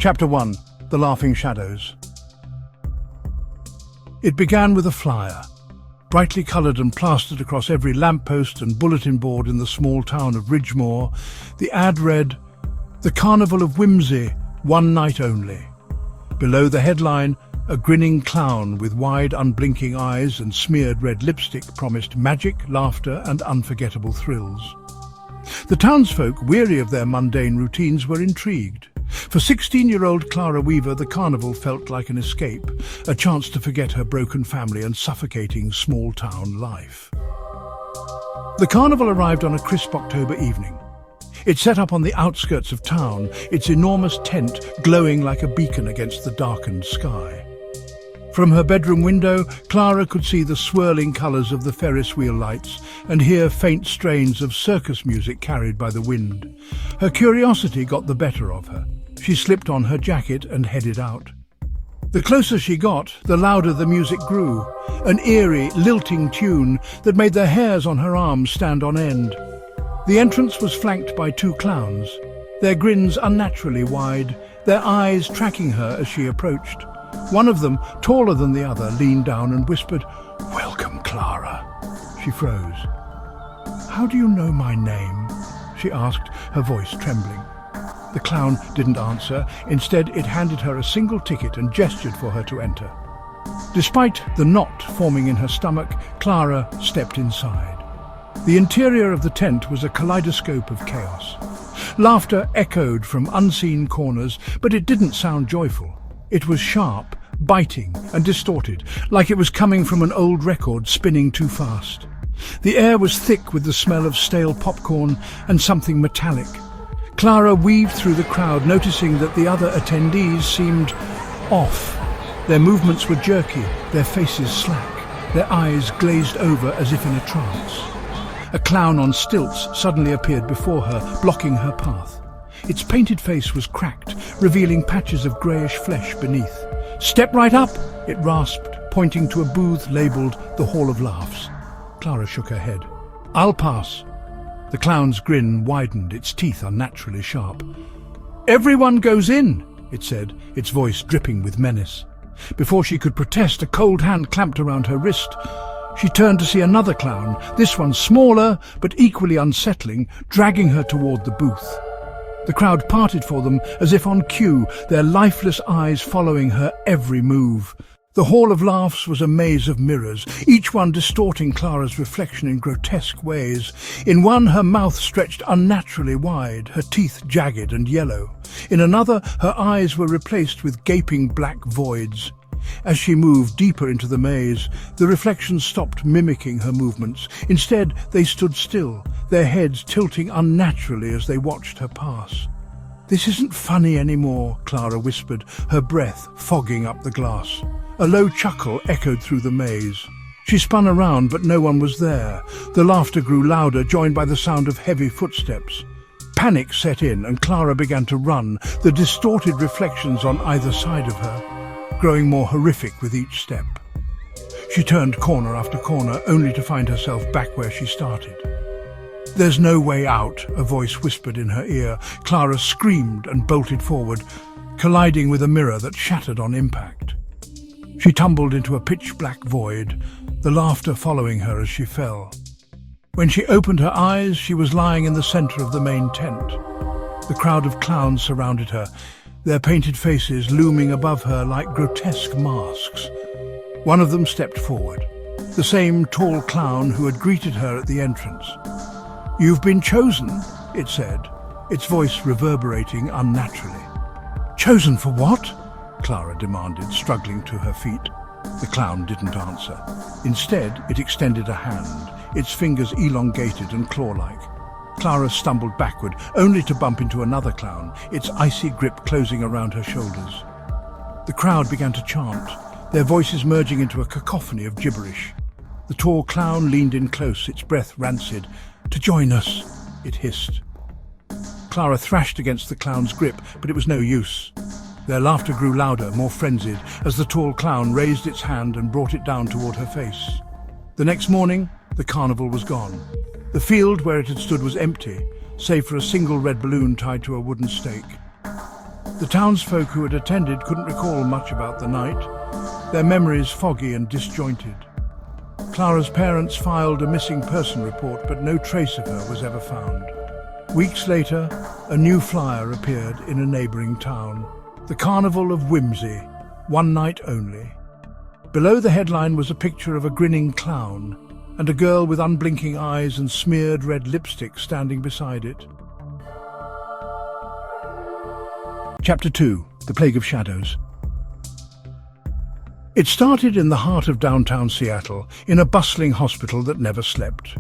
Chapter 1. The Laughing Shadows. It began with a flyer, brightly coloured and plastered across every lamppost and bulletin board in the small town of Ridgemore. The ad read, "The Carnival of Whimsy, one night only." Below the headline, a grinning clown with wide, unblinking eyes and smeared red lipstick promised magic, laughter and unforgettable thrills. The townsfolk, weary of their mundane routines, were intrigued. For 16-year-old Clara Weaver, the carnival felt like an escape, a chance to forget her broken family and suffocating small-town life. The carnival arrived on a crisp October evening. It set up on the outskirts of town, its enormous tent glowing like a beacon against the darkened sky. From her bedroom window, Clara could see the swirling colours of the Ferris wheel lights and hear faint strains of circus music carried by the wind. Her curiosity got the better of her. She slipped on her jacket and headed out. The closer she got, the louder the music grew, an eerie, lilting tune that made the hairs on her arms stand on end. The entrance was flanked by two clowns, their grins unnaturally wide, their eyes tracking her as she approached. One of them, taller than the other, leaned down and whispered, "Welcome, Clara." She froze. "How do you know my name?" she asked, her voice trembling. The clown didn't answer. Instead, it handed her a single ticket and gestured for her to enter. Despite the knot forming in her stomach, Clara stepped inside. The interior of the tent was a kaleidoscope of chaos. Laughter echoed from unseen corners, but it didn't sound joyful. It was sharp, biting and distorted, like it was coming from an old record spinning too fast. The air was thick with the smell of stale popcorn and something metallic. Clara weaved through the crowd, noticing that the other attendees seemed off. Their movements were jerky, their faces slack, their eyes glazed over as if in a trance. A clown on stilts suddenly appeared before her, blocking her path. Its painted face was cracked, revealing patches of greyish flesh beneath. "Step right up," it rasped, pointing to a booth labelled the Hall of Laughs. Clara shook her head. "I'll pass." The clown's grin widened, its teeth unnaturally sharp. "Everyone goes in," it said, its voice dripping with menace. Before she could protest, a cold hand clamped around her wrist. She turned to see another clown, this one smaller but equally unsettling, dragging her toward the booth. The crowd parted for them as if on cue, their lifeless eyes following her every move. The Hall of Laughs was a maze of mirrors, each one distorting Clara's reflection in grotesque ways. In one, her mouth stretched unnaturally wide, her teeth jagged and yellow. In another, her eyes were replaced with gaping black voids. As she moved deeper into the maze, the reflections stopped mimicking her movements. Instead, they stood still, their heads tilting unnaturally as they watched her pass. "This isn't funny anymore," Clara whispered, her breath fogging up the glass. A low chuckle echoed through the maze. She spun around, but no one was there. The laughter grew louder, joined by the sound of heavy footsteps. Panic set in, and Clara began to run, the distorted reflections on either side of her growing more horrific with each step. She turned corner after corner, only to find herself back where she started. "There's no way out," a voice whispered in her ear. Clara screamed and bolted forward, colliding with a mirror that shattered on impact. She tumbled into a pitch-black void, the laughter following her as she fell. When she opened her eyes, she was lying in the centre of the main tent. The crowd of clowns surrounded her, their painted faces looming above her like grotesque masks. One of them stepped forward, the same tall clown who had greeted her at the entrance. "You've been chosen," it said, its voice reverberating unnaturally. "Chosen for what?" Clara demanded, struggling to her feet. The clown didn't answer. Instead, it extended a hand, its fingers elongated and claw-like. Clara stumbled backward, only to bump into another clown, its icy grip closing around her shoulders. The crowd began to chant, their voices merging into a cacophony of gibberish. The tall clown leaned in close, its breath rancid. "To join us," it hissed. Clara thrashed against the clown's grip, but it was no use. Their laughter grew louder, more frenzied, as the tall clown raised its hand and brought it down toward her face. The next morning, the carnival was gone. The field where it had stood was empty, save for a single red balloon tied to a wooden stake. The townsfolk who had attended couldn't recall much about the night, their memories foggy and disjointed. Clara's parents filed a missing person report, but no trace of her was ever found. Weeks later, a new flyer appeared in a neighbouring town. The Carnival of Whimsy, one night only. Below the headline was a picture of a grinning clown and a girl with unblinking eyes and smeared red lipstick standing beside it. Chapter 2. The Plague of Shadows. It started in the heart of downtown Seattle, in a bustling hospital that never slept.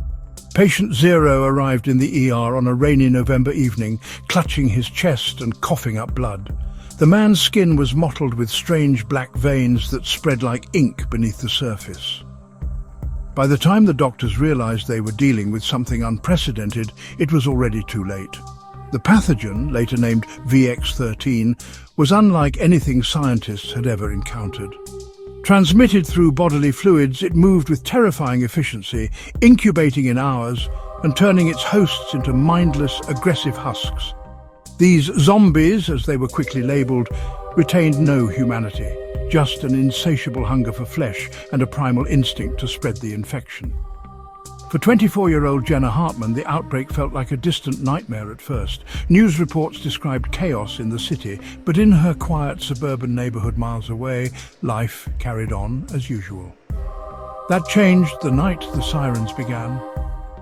Patient Zero arrived in the ER on a rainy November evening, clutching his chest and coughing up blood. The man's skin was mottled with strange black veins that spread like ink beneath the surface. By the time the doctors realized they were dealing with something unprecedented, it was already too late. The pathogen, later named VX13, was unlike anything scientists had ever encountered. Transmitted through bodily fluids, it moved with terrifying efficiency, incubating in hours and turning its hosts into mindless, aggressive husks. These zombies, as they were quickly labelled, retained no humanity, just an insatiable hunger for flesh and a primal instinct to spread the infection. For 24-year-old Jenna Hartman, the outbreak felt like a distant nightmare at first. News reports described chaos in the city, but in her quiet suburban neighborhood miles away, life carried on as usual. That changed the night the sirens began.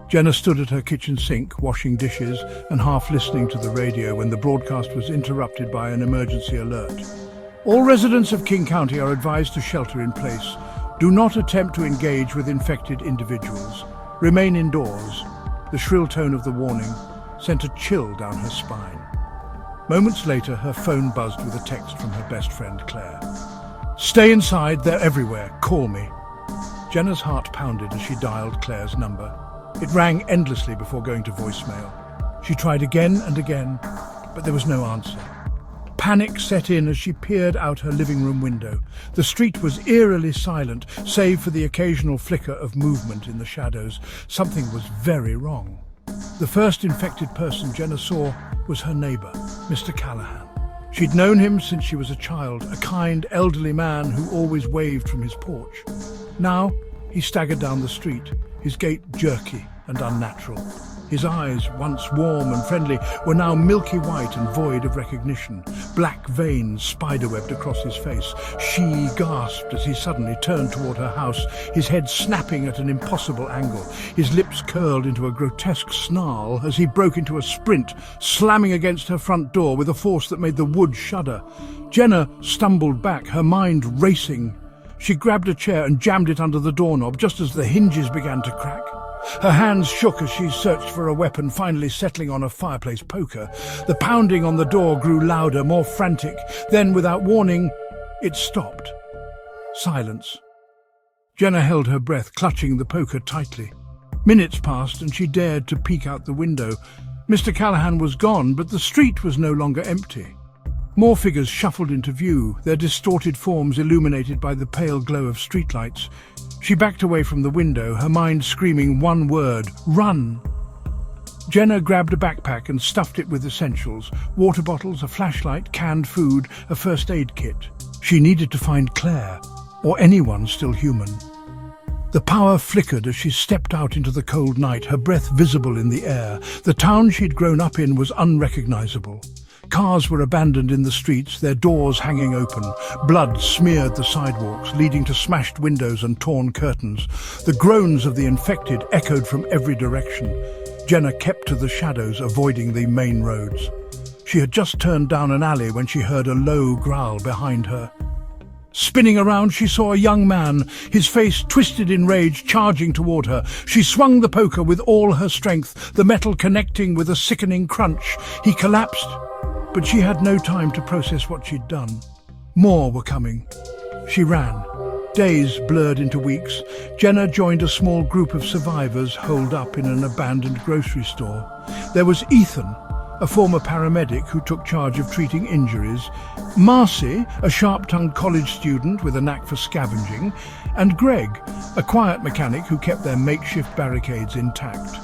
Jenna stood at her kitchen sink, washing dishes and half listening to the radio when the broadcast was interrupted by an emergency alert. All residents of King County are advised to shelter in place. Do not attempt to engage with infected individuals. Remain indoors. The shrill tone of the warning sent a chill down her spine. Moments later, her phone buzzed with a text from her best friend, Claire. "Stay inside, they're everywhere. Call me." Jenna's heart pounded as she dialed Claire's number. It rang endlessly before going to voicemail. She tried again and again, but there was no answer. Panic set in as she peered out her living room window. The street was eerily silent, save for the occasional flicker of movement in the shadows. Something was very wrong. The first infected person Jenna saw was her neighbour, Mr. Callahan. She'd known him since she was a child, a kind, elderly man who always waved from his porch. Now, he staggered down the street, his gait jerky and unnatural. His eyes, once warm and friendly, were now milky white and void of recognition. Black veins spiderwebbed across his face. She gasped as he suddenly turned toward her house, his head snapping at an impossible angle. His lips curled into a grotesque snarl as he broke into a sprint, slamming against her front door with a force that made the wood shudder. Jenna stumbled back, her mind racing. She grabbed a chair and jammed it under the doorknob just as the hinges began to crack. Her hands shook as she searched for a weapon, finally settling on a fireplace poker. The pounding on the door grew louder, more frantic. Then, without warning, it stopped. Silence. Jenna held her breath, clutching the poker tightly. Minutes passed and she dared to peek out the window. Mr. Callahan was gone, but the street was no longer empty. More figures shuffled into view, their distorted forms illuminated by the pale glow of streetlights. She backed away from the window, her mind screaming one word: run! Jenna grabbed a backpack and stuffed it with essentials: water bottles, a flashlight, canned food, a first aid kit. She needed to find Claire, or anyone still human. The power flickered as she stepped out into the cold night, her breath visible in the air. The town she'd grown up in was unrecognizable. Cars were abandoned in the streets, their doors hanging open. Blood smeared the sidewalks, leading to smashed windows and torn curtains. The groans of the infected echoed from every direction. Jenna kept to the shadows, avoiding the main roads. She had just turned down an alley when she heard a low growl behind her. Spinning around, she saw a young man, his face twisted in rage, charging toward her. She swung the poker with all her strength, the metal connecting with a sickening crunch. He collapsed, but she had no time to process what she'd done. More were coming. She ran. Days blurred into weeks. Jenna joined a small group of survivors holed up in an abandoned grocery store. There was Ethan, a former paramedic who took charge of treating injuries, Marcy, a sharp-tongued college student with a knack for scavenging, and Greg, a quiet mechanic who kept their makeshift barricades intact.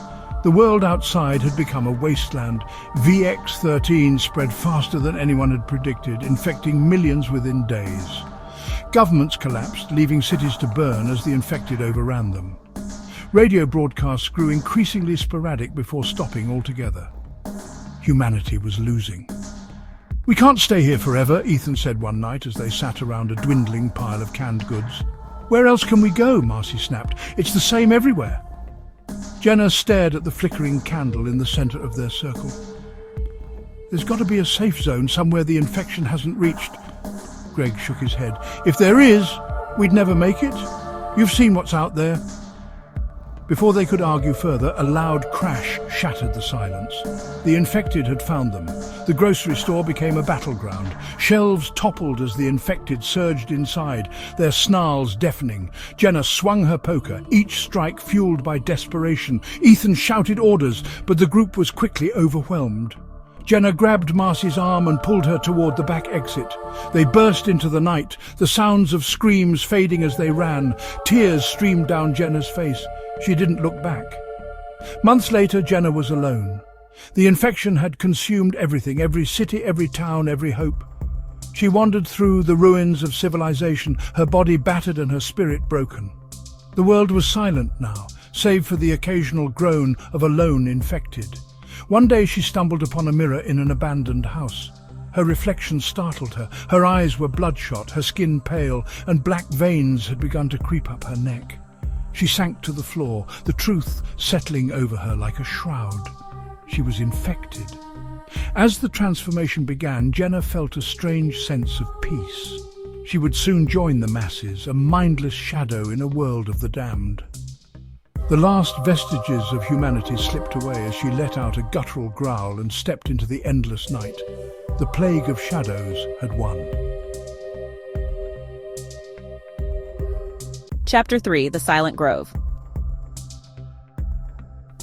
The world outside had become a wasteland. VX-13 spread faster than anyone had predicted, infecting millions within days. Governments collapsed, leaving cities to burn as the infected overran them. Radio broadcasts grew increasingly sporadic before stopping altogether. Humanity was losing. "We can't stay here forever," Ethan said one night as they sat around a dwindling pile of canned goods. "Where else can we go?" Marcy snapped. "It's the same everywhere." Jenna stared at the flickering candle in the center of their circle. "There's got to be a safe zone somewhere the infection hasn't reached." Greg shook his head. "If there is, we'd never make it. You've seen what's out there." Before they could argue further, a loud crash shattered the silence. The infected had found them. The grocery store became a battleground. Shelves toppled as the infected surged inside, their snarls deafening. Jenna swung her poker, each strike fueled by desperation. Ethan shouted orders, but the group was quickly overwhelmed. Jenna grabbed Marcy's arm and pulled her toward the back exit. They burst into the night, the sounds of screams fading as they ran. Tears streamed down Jenna's face. She didn't look back. Months later, Jenna was alone. The infection had consumed everything, every city, every town, every hope. She wandered through the ruins of civilization, her body battered and her spirit broken. The world was silent now, save for the occasional groan of a lone infected. One day she stumbled upon a mirror in an abandoned house. Her reflection startled her. Her eyes were bloodshot, her skin pale, and black veins had begun to creep up her neck. She sank to the floor, the truth settling over her like a shroud. She was infected. As the transformation began, Jenna felt a strange sense of peace. She would soon join the masses, a mindless shadow in a world of the damned. The last vestiges of humanity slipped away as she let out a guttural growl and stepped into the endless night. The plague of shadows had won. Chapter 3: The Silent Grove.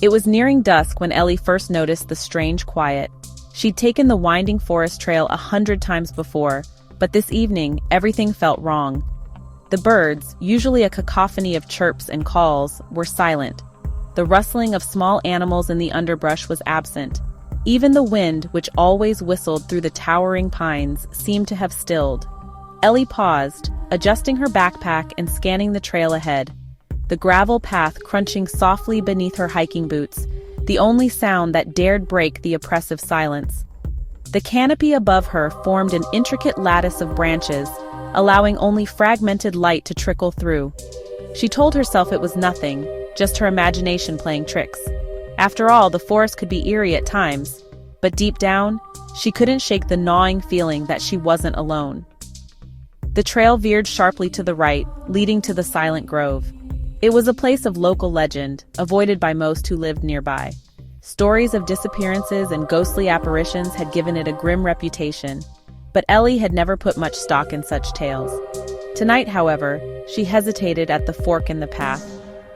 It was nearing dusk when Ellie first noticed the strange quiet. She'd taken the winding forest trail 100 times before, but this evening, everything felt wrong. The birds, usually a cacophony of chirps and calls, were silent. The rustling of small animals in the underbrush was absent. Even the wind, which always whistled through the towering pines, seemed to have stilled. Ellie paused, adjusting her backpack and scanning the trail ahead. The gravel path crunching softly beneath her hiking boots, the only sound that dared break the oppressive silence. The canopy above her formed an intricate lattice of branches, allowing only fragmented light to trickle through. She told herself it was nothing, just her imagination playing tricks. After all, the forest could be eerie at times, but deep down, she couldn't shake the gnawing feeling that she wasn't alone. The trail veered sharply to the right, leading to the Silent Grove. It was a place of local legend, avoided by most who lived nearby. Stories of disappearances and ghostly apparitions had given it a grim reputation, but Ellie had never put much stock in such tales. Tonight, however, she hesitated at the fork in the path.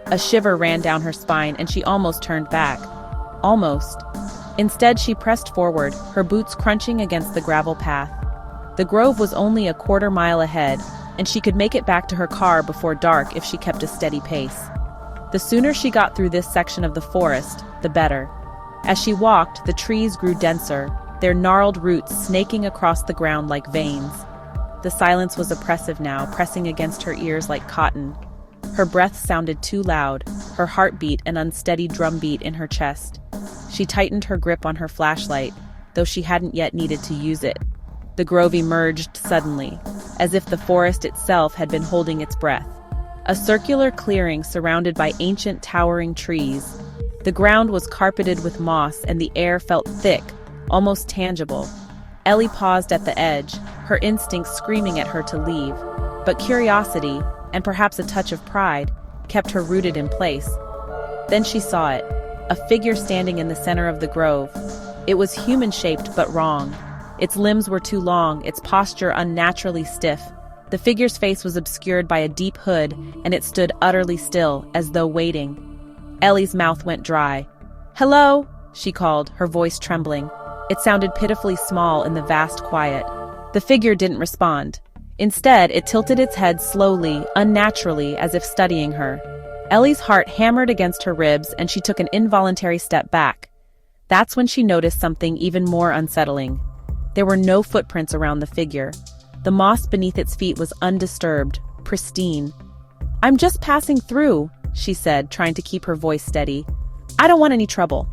A shiver ran down her spine and she almost turned back. Almost. Instead, she pressed forward, her boots crunching against the gravel path. The grove was only a quarter-mile ahead, and she could make it back to her car before dark if she kept a steady pace. The sooner she got through this section of the forest, the better. As she walked, the trees grew denser, their gnarled roots snaking across the ground like veins. The silence was oppressive now, pressing against her ears like cotton. Her breath sounded too loud, her heartbeat an unsteady drumbeat in her chest. She tightened her grip on her flashlight, though she hadn't yet needed to use it. The grove emerged suddenly, as if the forest itself had been holding its breath. A circular clearing surrounded by ancient towering trees. The ground was carpeted with moss and the air felt thick, almost tangible. Ellie paused at the edge, her instincts screaming at her to leave. But curiosity, and perhaps a touch of pride, kept her rooted in place. Then she saw it, a figure standing in the center of the grove. It was human-shaped but wrong. Its limbs were too long, its posture unnaturally stiff. The figure's face was obscured by a deep hood, and it stood utterly still, as though waiting. Ellie's mouth went dry. "Hello?" she called, her voice trembling. It sounded pitifully small in the vast quiet. The figure didn't respond. Instead, it tilted its head slowly, unnaturally, as if studying her. Ellie's heart hammered against her ribs and she took an involuntary step back. That's when she noticed something even more unsettling. There were no footprints around the figure. The moss beneath its feet was undisturbed, pristine. "I'm just passing through," she said, trying to keep her voice steady. "I don't want any trouble."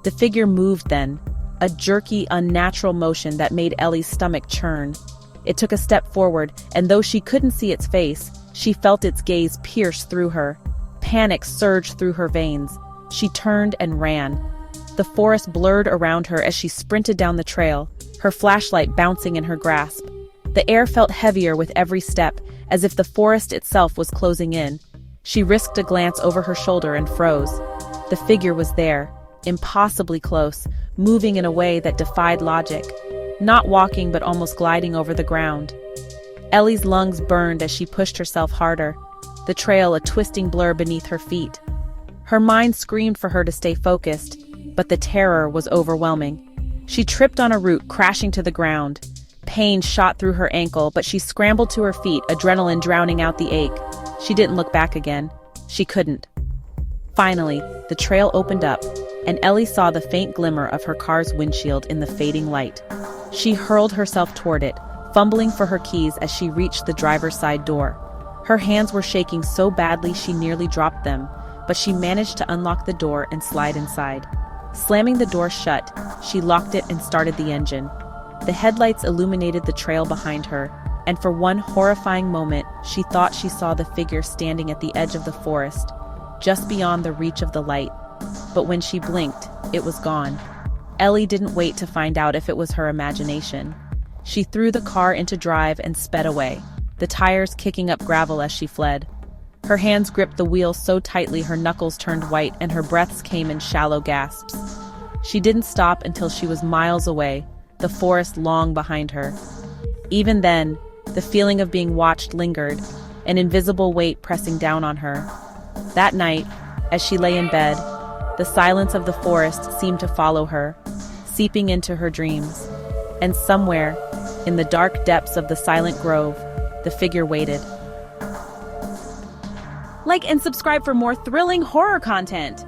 The figure moved then, a jerky, unnatural motion that made Ellie's stomach churn. It took a step forward, and though she couldn't see its face, she felt its gaze pierce through her. Panic surged through her veins. She turned and ran. The forest blurred around her as she sprinted down the trail, her flashlight bouncing in her grasp. The air felt heavier with every step, as if the forest itself was closing in. She risked a glance over her shoulder and froze. The figure was there, impossibly close, moving in a way that defied logic. Not walking but almost gliding over the ground. Ellie's lungs burned as she pushed herself harder, the trail a twisting blur beneath her feet. Her mind screamed for her to stay focused, but the terror was overwhelming. She tripped on a root, crashing to the ground. Pain shot through her ankle, but she scrambled to her feet, adrenaline drowning out the ache. She didn't look back again. She couldn't. Finally, the trail opened up, and Ellie saw the faint glimmer of her car's windshield in the fading light. She hurled herself toward it, fumbling for her keys as she reached the driver's side door. Her hands were shaking so badly she nearly dropped them, but she managed to unlock the door and slide inside. Slamming the door shut, she locked it and started the engine. The headlights illuminated the trail behind her, and for one horrifying moment, she thought she saw the figure standing at the edge of the forest, just beyond the reach of the light. But when she blinked, it was gone. Ellie didn't wait to find out if it was her imagination. She threw the car into drive and sped away, the tires kicking up gravel as she fled. Her hands gripped the wheel so tightly her knuckles turned white and her breaths came in shallow gasps. She didn't stop until she was miles away, the forest long behind her. Even then, the feeling of being watched lingered, an invisible weight pressing down on her. That night, as she lay in bed, the silence of the forest seemed to follow her, seeping into her dreams. And somewhere, in the dark depths of the silent grove, the figure waited. Like and subscribe for more thrilling horror content.